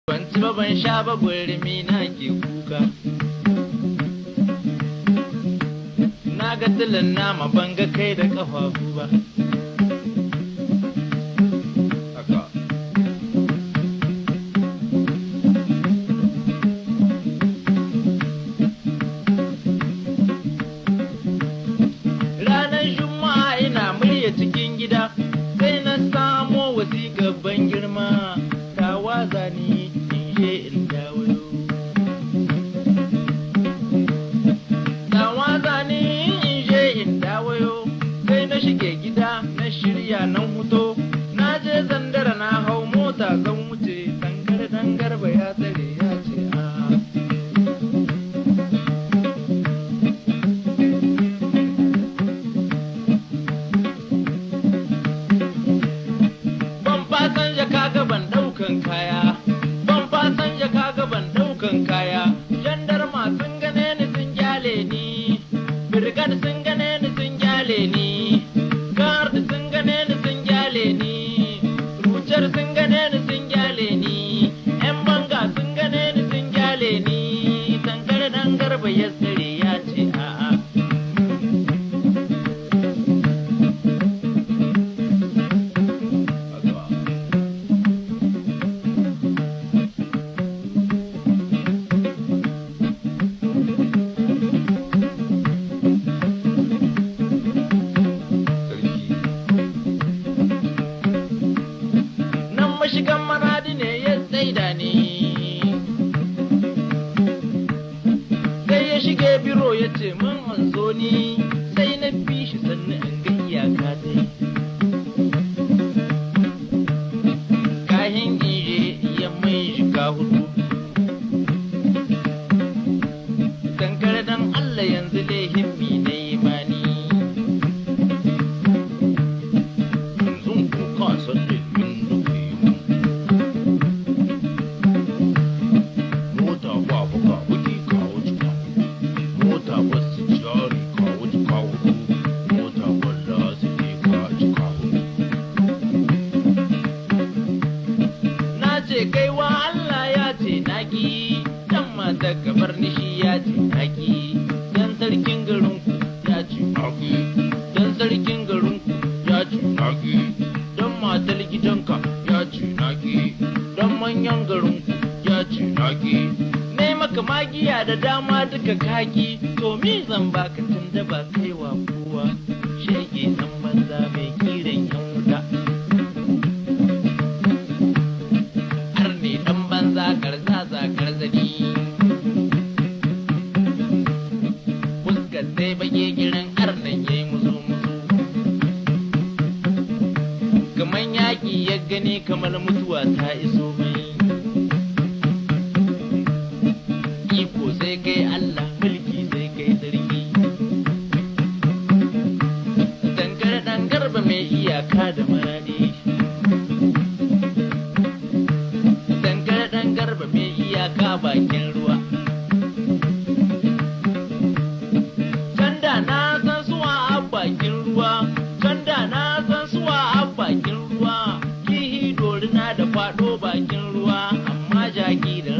Ban ci ba ban sha ba gwarimi na ke kuka. Na ga tilin nama ban ga kai da ƙafafu ba. Ranar Juma'a ina murya cikin gida sai na samo wasiƙar ban girma ta waza ni in je in dawo. Ta waza ni in je in dawo sai na shige gida na shirya nan huto na je zandara na hau mota zan wuce dangar ba ya tsare ya ce a. Ban ɗaukan kaya, ban fasan jaka ga ban ɗaukan kaya, jandarma sun gane ni sun gyale ni, birgad sun gane ni sun gyale ni, guard sun gane ni sun gyale ni, rucar sun gane ni sun gyale ni, ‘yan banga sun gane ni sun gyale ni, dangar ba ya tsare ya ce a'a. Mashigan Maradi ne ya tsaida ni, sai ya shige biro ya ce mun manzo ni, sai na bi shi sannan in ga iyaka dai. Kahin ije ya mai shiga hudu, dankare dan Allah yanzu lehin mi na yi mani. Yanzu kuka sannan kaiwa Allah ya ce naki, dan mata gabar nishi ya ce naki, dan sarkin garinku ya ce naki, dan sarkin garinku ya ce naki, dan matar gidanka ya ce naki, dan manyan garinku ya ce naki. Ne maka magiya da dama duka kaki, to mi zan baka tun da ba kaiwa kowa, shege dan banza mai kiran yan wuta. Zakar zani fuskar sai bage girin arnan ya yi musu kamar yaƙi ya gani kamar mutuwa ta iso mai iko sai kai Allah mulki sai kai sarki dangar ba mai iyaka da maradi garba mai iyaka bakin ruwa. Canda na san suwa a bakin ruwa, canda na san suwa a bakin ruwa, kihi dorina da faɗo bakin ruwa, amma jaki da